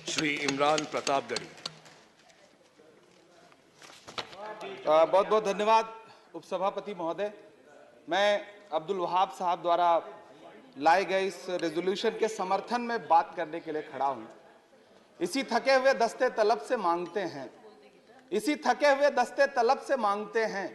श्री इमरान प्रतापगढ़ी। बहुत बहुत धन्यवाद उपसभापति महोदय। मैं अब्दुल वहाब साहब द्वारा लाए गए इस रेजोल्यूशन के समर्थन में बात करने के लिए खड़ा हूं। इसी थके हुए दस्ते तलब से मांगते हैं, इसी थके हुए दस्ते तलब से मांगते हैं,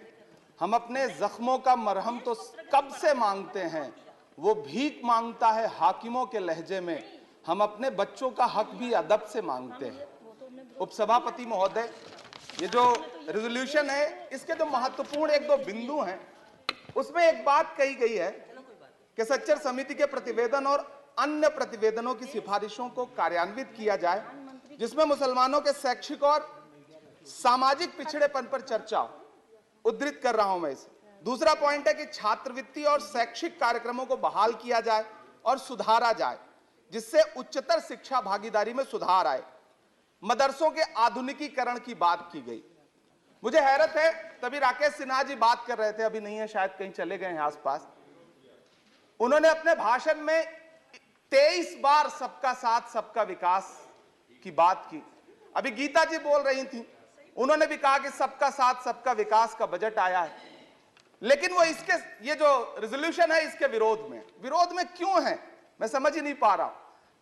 हम अपने जख्मों का मरहम तो कब से मांगते हैं, वो भीख मांगता है हाकिमों के लहजे में, हम अपने बच्चों का हक भी अदब से मांगते हैं। उपसभापति महोदय, ये जो रेजोल्यूशन है, इसके जो महत्वपूर्ण एक दो बिंदु हैं, उसमें एक बात कही गई है कि सच्चर समिति के प्रतिवेदन और अन्य प्रतिवेदनों की सिफारिशों को कार्यान्वित किया जाए, जिसमें मुसलमानों के शैक्षिक और सामाजिक पिछड़ेपन पर चर्चा हो। उद्धृत कर रहा हूं मैं इसे। दूसरा पॉइंट है कि छात्रवृत्ति और शैक्षिक कार्यक्रमों को बहाल किया जाए और सुधारा जाए, जिससे उच्चतर शिक्षा भागीदारी में सुधार आए। मदरसों के आधुनिकीकरण की बात की गई। मुझे हैरत है, तभी राकेश सिन्हा जी बात कर रहे थे, अभी नहीं है शायद, कहीं चले गए हैं आसपास। उन्होंने अपने भाषण में 23 बार सबका साथ सबका विकास की बात की। अभी गीता जी बोल रही थी, उन्होंने भी कहा कि सबका साथ सबका विकास का बजट आया है, लेकिन वो इसके, ये जो रेजोल्यूशन है, इसके विरोध में क्यों है, मैं समझ ही नहीं पा रहा हूं।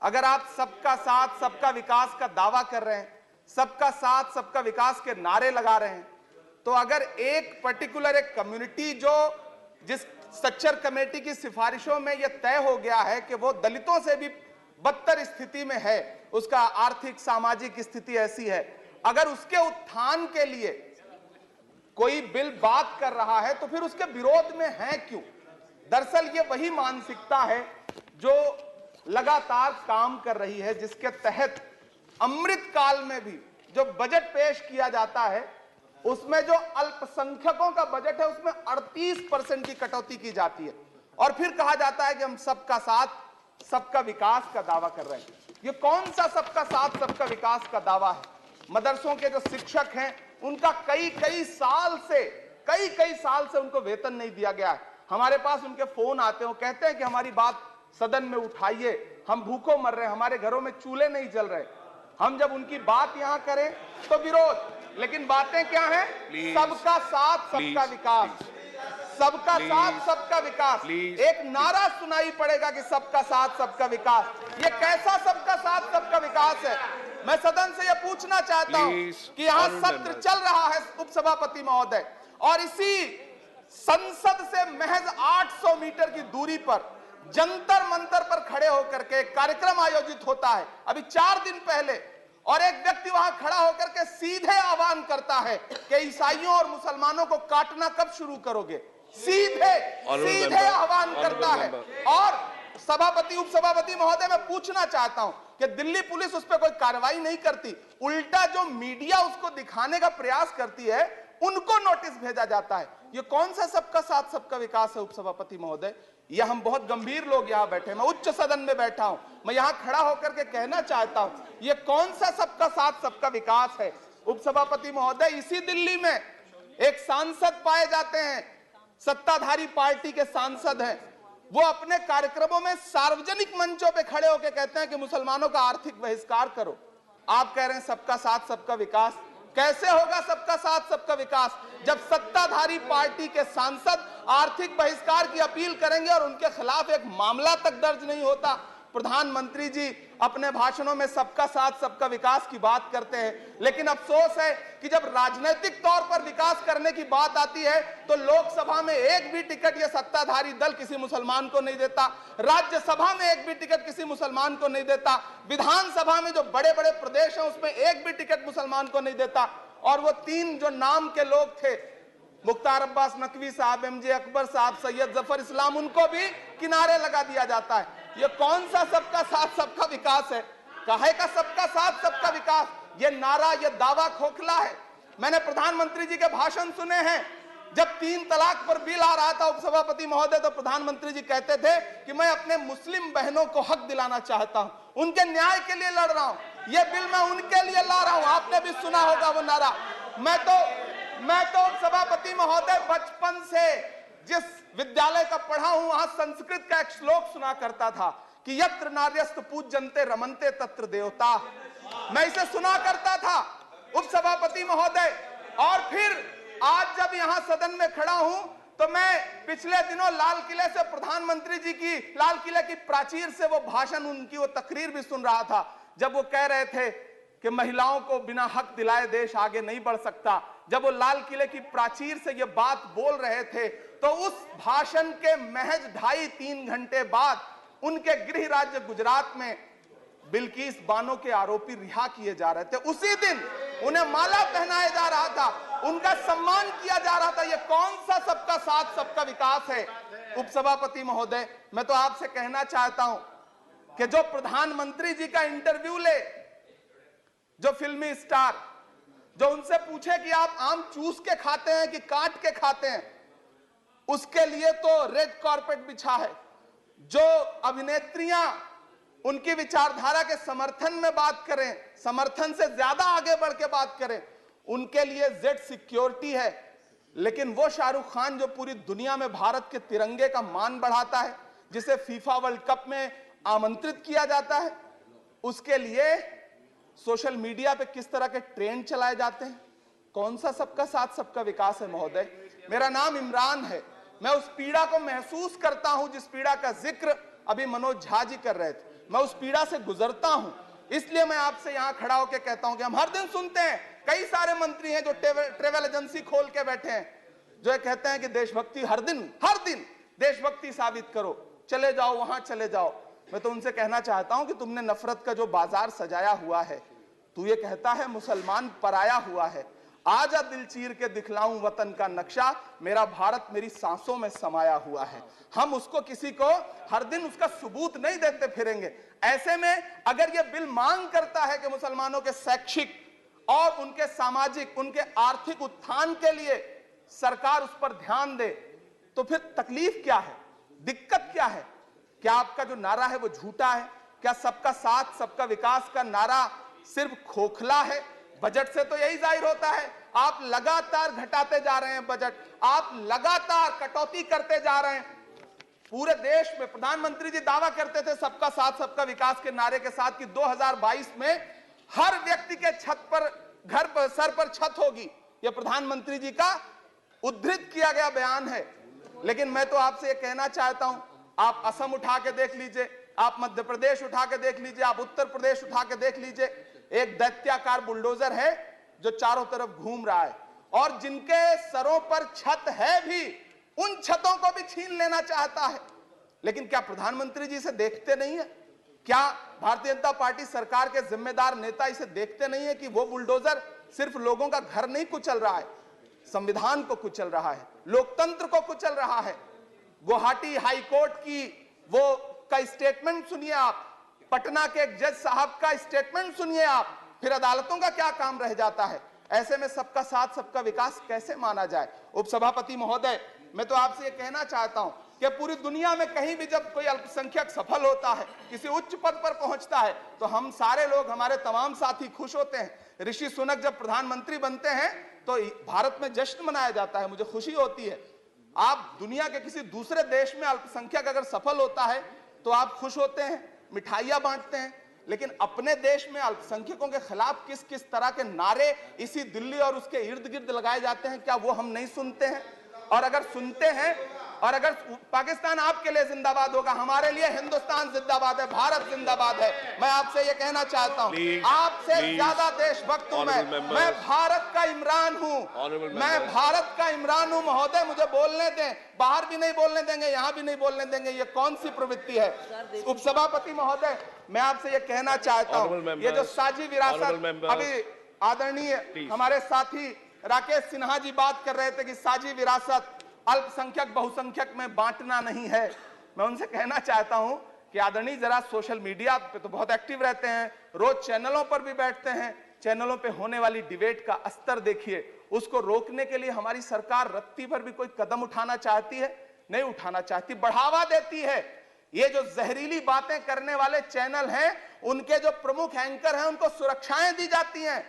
अगर आप सबका साथ सबका विकास का दावा कर रहे हैं, सबका साथ सबका विकास के नारे लगा रहे हैं, तो अगर एक पर्टिकुलर एक कम्युनिटी जो जिस स्ट्रक्चर कमेटी की सिफारिशों में यह तय हो गया है कि वो दलितों से भी बदतर स्थिति में है, उसका आर्थिक सामाजिक स्थिति ऐसी है, अगर उसके उत्थान के लिए कोई बिल बात कर रहा है तो फिर उसके विरोध में है क्यों? दरअसल ये वही मानसिकता है जो लगातार काम कर रही है, जिसके तहत अमृत काल में भी जो बजट पेश किया जाता है, उसमें जो अल्पसंख्यकों का बजट है उसमें 38% की कटौती की जाती है, और फिर कहा जाता है कि हम सबका साथ सबका विकास का दावा कर रहे हैं। ये कौन सा सबका साथ सबका विकास का दावा है? मदरसों के जो शिक्षक हैं, उनका कई साल से उनको वेतन नहीं दिया गया है। हमारे पास उनके फोन आते हैं, वो कहते हैं कि हमारी बात सदन में उठाइए, हम भूखों मर रहे हैं, हमारे घरों में चूल्हे नहीं जल रहे। हम जब उनकी बात यहां करें तो विरोध, लेकिन बातें क्या हैं? सबका साथ सबका विकास, सबका साथ सबका विकास। एक नारा सुनाई पड़ेगा कि सबका साथ सबका विकास। ये कैसा सबका साथ सबका विकास है? मैं सदन से यह पूछना चाहता हूं कि यहां सत्र चल रहा है उपसभापति महोदय, और इसी संसद से महज 800 मीटर की दूरी पर जंतर मंतर पर खड़े होकर के कार्यक्रम आयोजित होता है अभी 4 दिन पहले, और एक व्यक्ति वहां खड़ा होकर के सीधे आह्वान करता है कि ईसाइयों और मुसलमानों को काटना कब शुरू करोगे? सीधे आह्वान करता है। और सभापति उपसभापति महोदय, मैं पूछना चाहता हूं कि दिल्ली पुलिस उस पर कोई कार्रवाई नहीं करती, उल्टा जो मीडिया उसको दिखाने का प्रयास करती है, उनको नोटिस भेजा जाता है। ये कौन सा सबका साथ सबका विकास है उपसभापति महोदय? यह हम बहुत गंभीर लोग यहां बैठे, मैं उच्च सदन में बैठा हूं, मैं यहां खड़ा होकर के कहना चाहता हूं, यह कौन सा सबका साथ सबका विकास है? उपसभापति महोदय, इसी दिल्ली में एक सांसद पाए जाते हैं, सत्ताधारी पार्टी के सांसद हैं, वो अपने कार्यक्रमों में सार्वजनिक मंचों पे खड़े होकर कहते हैं कि मुसलमानों का आर्थिक बहिष्कार करो। आप कह रहे हैं सबका साथ सबका विकास। कैसे होगा सबका साथ सबका विकास जब सत्ताधारी पार्टी के सांसद आर्थिक बहिष्कार की अपील करेंगे और उनके खिलाफ एक मामला तक दर्ज नहीं होता? प्रधानमंत्री जी अपने भाषणों में सबका साथ सबका विकास की बात करते हैं, लेकिन अफसोस है कि जब राजनीतिक तौर पर विकास करने की बात आती है तो लोकसभा में एक भी टिकट ये सत्ताधारी दल किसी मुसलमान को नहीं देता, राज्यसभा में एक भी टिकट किसी मुसलमान को नहीं देता, विधानसभा में जो बड़े बड़े प्रदेश हैं उसमें एक भी टिकट मुसलमान को नहीं देता। और वो 3 जो नाम के लोग थे, मुख्तार अब्बास नकवी साहब, एमजे अकबर साहब, सैयद जफर इस्लाम, उनको भी किनारे लगा दिया जाता है। ये कौन सा सबका साथ सबका विकास है? काहे का सबका साथ सबका विकास? ये नारा, ये दावा खोखला है। मैंने प्रधानमंत्री जी के भाषण सुने हैं, जब 3 तलाक पर बिल आ रहा था उपसभापति महोदय, तो प्रधानमंत्री जी कहते थे कि मैं अपने मुस्लिम बहनों को हक दिलाना चाहता हूं, उनके न्याय के लिए लड़ रहा हूं, ये बिल मैं उनके लिए ला रहा हूं। आपने भी सुना होगा वो नारा। मैं तो सभापति महोदय बचपन से जिस विद्यालय का पढ़ा हूं, वहां संस्कृत का एक श्लोक सुना करता था कि यत्र नार्यस्तु पूज्यन्ते रमन्ते तत्र देवता। मैं इसे सुना करता था उपसभापति महोदय, और फिर आज जब यहां सदन में खड़ा हूं तो मैं पिछले दिनों लाल किले से प्रधानमंत्री जी की, लाल किले की प्राचीर से वो भाषण, उनकी वो तकरीर भी सुन रहा था, जब वो कह रहे थे कि महिलाओं को बिना हक दिलाए देश आगे नहीं बढ़ सकता। जब वो लाल किले की प्राचीर से ये बात बोल रहे थे तो उस भाषण के महज 2.5-3 घंटे बाद उनके गृह राज्य गुजरात में बिल्किस बानो के आरोपी रिहा किए जा रहे थे। उसी दिन उन्हें माला पहनाया जा रहा था, उनका सम्मान किया जा रहा था। ये कौन सा सबका साथ सबका विकास है? उपसभापति महोदय, मैं तो आपसे कहना चाहता हूं कि जो प्रधानमंत्री जी का इंटरव्यू ले, जो फिल्मी स्टार, जो उनसे पूछे कि आप आम चूस के खाते हैं कि काट के खाते हैं, उसके लिए तो रेड कारपेट बिछा है। जो अभिनेत्रियां उनकी विचारधारा के समर्थन में बात करें, समर्थन से ज्यादा आगे बढ़ के बात करें, उनके लिए जेड सिक्योरिटी है। लेकिन वो शाहरुख खान जो पूरी दुनिया में भारत के तिरंगे का मान बढ़ाता है, जिसे फीफा वर्ल्ड कप में आमंत्रित किया जाता है, उसके लिए सोशल मीडिया पे किस तरह के ट्रेंड चलाए जाते हैं? कौन सा सबका साथ सबका विकास है महोदय? मेरा नाम इमरान है। मैं उस पीड़ा को महसूस करता हूं जिस पीड़ा का जिक्र अभी मनोज झा जी कर रहे थे। मैं उस पीड़ा से गुजरता हूं, इसलिए मैं आपसे यहां खड़ा होकर कहता हूं कि हम हर दिन सुनते हैं, कई सारे मंत्री हैं जो ट्रेवल एजेंसी खोल के बैठे हैं, जो ये कहते हैं कि देशभक्ति हर दिन देशभक्ति साबित करो, चले जाओ वहां चले जाओ। मैं तो उनसे कहना चाहता हूं कि तुमने नफरत का जो बाजार सजाया हुआ है, तू ये कहता है मुसलमान पराया हुआ है, आजा दिल चीर के दिखलाऊं वतन का नक्शा, मेरा भारत मेरी सांसों में समाया हुआ है। हम उसको किसी को हर दिन उसका सबूत नहीं देते फिरेंगे। ऐसे में अगर ये बिल मांग करता है कि मुसलमानों के शैक्षिक और उनके सामाजिक, उनके आर्थिक उत्थान के लिए सरकार उस पर ध्यान दे, तो फिर तकलीफ क्या है, दिक्कत क्या है? क्या आपका जो नारा है वो झूठा है? क्या सबका साथ सबका विकास का नारा सिर्फ खोखला है? बजट से तो यही जाहिर होता है, आप लगातार घटाते जा रहे हैं बजट, आप लगातार कटौती करते जा रहे हैं। पूरे देश में प्रधानमंत्री जी दावा करते थे सबका साथ सबका विकास के नारे के साथ कि 2022 में हर व्यक्ति के छत पर, घर पर, सर पर छत होगी। यह प्रधानमंत्री जी का उद्धृत किया गया बयान है। लेकिन मैं तो आपसे यह कहना चाहता हूं, आप असम उठा के देख लीजिए, आप मध्य प्रदेश उठा के देख लीजिए, आप उत्तर प्रदेश उठा के देख लीजिए, एक दैत्याकार बुलडोजर है जो चारों तरफ घूम रहा है, और जिनके सरों पर छत है भी, उन छतों को भी छीन लेना चाहता है। लेकिन क्या प्रधानमंत्री जी इसे देखते नहीं है? क्या भारतीय जनता पार्टी सरकार के जिम्मेदार नेता इसे देखते नहीं है कि वो बुलडोजर सिर्फ लोगों का घर नहीं कुचल रहा है, संविधान को कुचल रहा है, लोकतंत्र को कुचल रहा है। गुवाहाटी हाईकोर्ट की वो का स्टेटमेंट सुनिए आप, पटना के एक जज साहब का स्टेटमेंट सुनिए आप, फिर अदालतों का क्या काम रह जाता है? ऐसे में सबका साथ सबका विकास कैसे माना जाए? उपसभापति महोदय, मैं तो आपसे ये कहना चाहता हूं कि पूरी दुनिया में कहीं भी जब कोई अल्पसंख्यक सफल होता है, किसी उच्च पद पर पहुंचता है, तो हम सारे लोग, हमारे तमाम साथी खुश होते हैं। ऋषि सुनक जब प्रधानमंत्री बनते हैं तो भारत में जश्न मनाया जाता है, मुझे खुशी होती है। आप दुनिया के किसी दूसरे देश में अल्पसंख्यक अगर सफल होता है तो आप खुश होते हैं, मिठाइयां बांटते हैं। लेकिन अपने देश में अल्पसंख्यकों के खिलाफ किस किस तरह के नारे इसी दिल्ली और उसके इर्द गिर्द लगाए जाते हैं, क्या वो हम नहीं सुनते हैं? और अगर सुनते हैं, और अगर पाकिस्तान आपके लिए जिंदाबाद होगा, हमारे लिए हिंदुस्तान जिंदाबाद है, भारत जिंदाबाद है। मैं आपसे ये कहना चाहता हूं, आपसे ज्यादा देशभक्त हूं मैं भारत का इमरान हूं, मैं भारत का इमरान हूं महोदय, मुझे बोलने दें। बाहर भी नहीं बोलने देंगे, यहां भी नहीं बोलने देंगे, ये कौन सी प्रवृत्ति है? उपसभापति महोदय, मैं आपसे ये कहना चाहता हूं, ये जो साझी विरासत, अभी आदरणीय हमारे साथी राकेश सिन्हा जी बात कर रहे थे कि साझी विरासत अल्पसंख्यक बहुसंख्यक में बांटना नहीं है। मैं उनसे कहना चाहता हूं कि आदरणीय जरा सोशल मीडिया पे तो बहुत एक्टिव रहते हैं, रोज चैनलों पर भी बैठते हैं, चैनलों पे होने वाली डिबेट का स्तर देखिए। उसको रोकने के लिए हमारी सरकार रत्ती भर भी कोई कदम उठाना चाहती है? नहीं उठाना चाहती, बढ़ावा देती है। ये जो जहरीली बातें करने वाले चैनल हैं, उनके जो प्रमुख एंकर हैं, उनको सुरक्षाएं दी जाती हैं,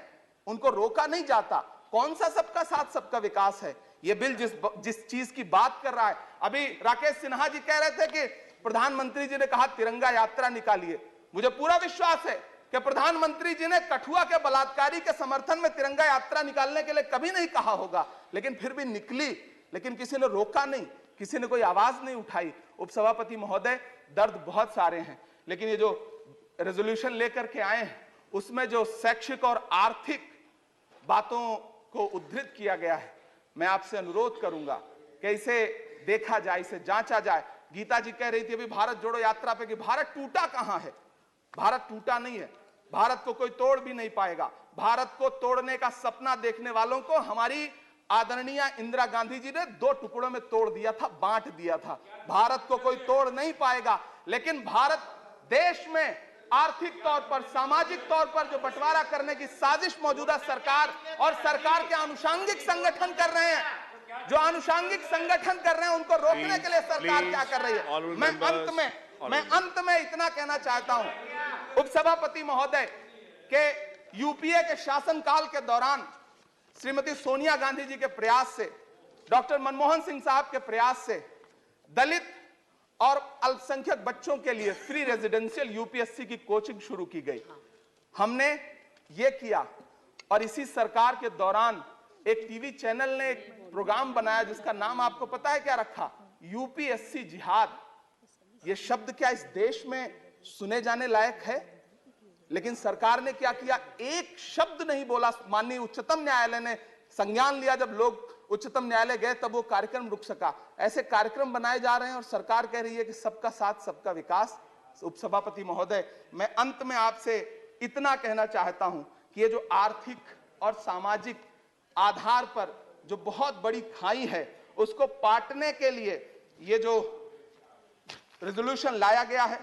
उनको रोका नहीं जाता। कौन सा सबका साथ सबका विकास है? ये बिल जिस चीज की बात कर रहा है, अभी राकेश सिन्हा जी कह रहे थे कि प्रधानमंत्री जी ने कहा तिरंगा यात्रा निकालिए। मुझे पूरा विश्वास है कि प्रधानमंत्री जी ने कठुआ के बलात्कारी के समर्थन में तिरंगा यात्रा निकालने के लिए कभी नहीं कहा होगा, लेकिन फिर भी निकली, लेकिन किसी ने रोका नहीं, किसी ने कोई आवाज नहीं उठाई। उपसभापति महोदय, दर्द बहुत सारे हैं, लेकिन ये जो रेजोल्यूशन लेकर के आए हैं उसमें जो शैक्षिक और आर्थिक बातों को उद्धृत किया गया है, मैं आपसे अनुरोध करूंगा कि इसे देखा जाए, इसे जांचा जाए। गीता जी कह रही थी अभी भारत जोड़ो यात्रा पे कि भारत टूटा कहां है। भारत टूटा नहीं है, भारत को कोई तोड़ भी नहीं पाएगा। भारत को तोड़ने का सपना देखने वालों को हमारी आदरणीय इंदिरा गांधी जी ने 2 टुकड़ों में तोड़ दिया था, बांट दिया था। भारत को कोई तोड़ नहीं पाएगा, लेकिन भारत देश में आर्थिक तौर पर, सामाजिक तौर पर जो बंटवारा करने की साजिश मौजूदा सरकार और सरकार के अनुषंगिक संगठन कर रहे हैं, जो अनुषंगिक संगठन कर रहे हैं, उनको रोकने के लिए सरकार क्या कर रही है। मैं अंत में इतना कहना चाहता हूं उपसभापति महोदय के यूपीए के शासनकाल के दौरान श्रीमती सोनिया गांधी जी के प्रयास से, डॉक्टर मनमोहन सिंह साहब के प्रयास से दलित और अल्पसंख्यक बच्चों के लिए फ्री रेजिडेंशियल यूपीएससी की कोचिंग शुरू की गई। हमने ये किया और इसी सरकार के दौरान एक टीवी चैनल ने एक प्रोग्राम बनाया जिसका नाम आपको पता है क्या रखा? यूपीएससी जिहाद। ये शब्द क्या इस देश में सुने जाने लायक है? लेकिन सरकार ने क्या किया, एक शब्द नहीं बोला। माननीय उच्चतम न्यायालय ने संज्ञान लिया, जब लोग उच्चतम न्यायालय गए तब वो कार्यक्रम रुक सका। ऐसे कार्यक्रम बनाए जा रहे हैं और सरकार कह रही है कि सबका साथ सबका विकास। उपसभापति महोदय, मैं अंत में आपसे इतना कहना चाहता हूं कि ये जो आर्थिक और सामाजिक आधार पर जो बहुत बड़ी खाई है, उसको पाटने के लिए ये जो रेजोल्यूशन लाया गया है,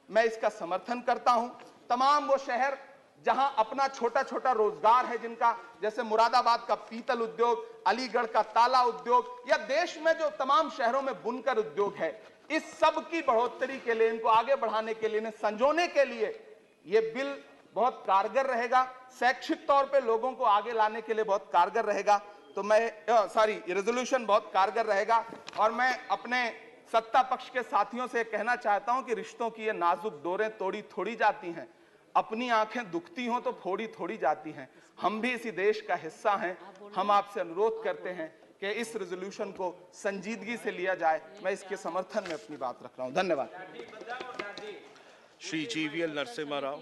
मैं इसका समर्थन करता हूं। तमाम वो शहर जहां अपना छोटा छोटा रोजगार है, जिनका जैसे मुरादाबाद का पीतल उद्योग, अलीगढ़ का ताला उद्योग, या देश में जो तमाम शहरों में बुनकर उद्योग है, इस सब की बढ़ोतरी के लिए, इनको आगे बढ़ाने के लिए, इन्हें संजोने के लिए ये बिल बहुत कारगर रहेगा। शैक्षिक तौर पे लोगों को आगे लाने के लिए बहुत कारगर रहेगा। तो मैं ये रेजोल्यूशन बहुत कारगर रहेगा। और मैं अपने सत्ता पक्ष के साथियों से कहना चाहता हूं कि रिश्तों की ये नाजुक डोरें तोड़ी थोड़ी जाती हैं, अपनी आंखें दुखती हों तो फोड़ी थोड़ी जाती हैं। हम भी इसी देश का हिस्सा हैं। हम आपसे अनुरोध करते हैं कि इस रेजोल्यूशन को संजीदगी से लिया जाए। मैं इसके समर्थन में अपनी बात रख रहा हूं। धन्यवाद। श्री जीवीएल नरसिम्हा राव।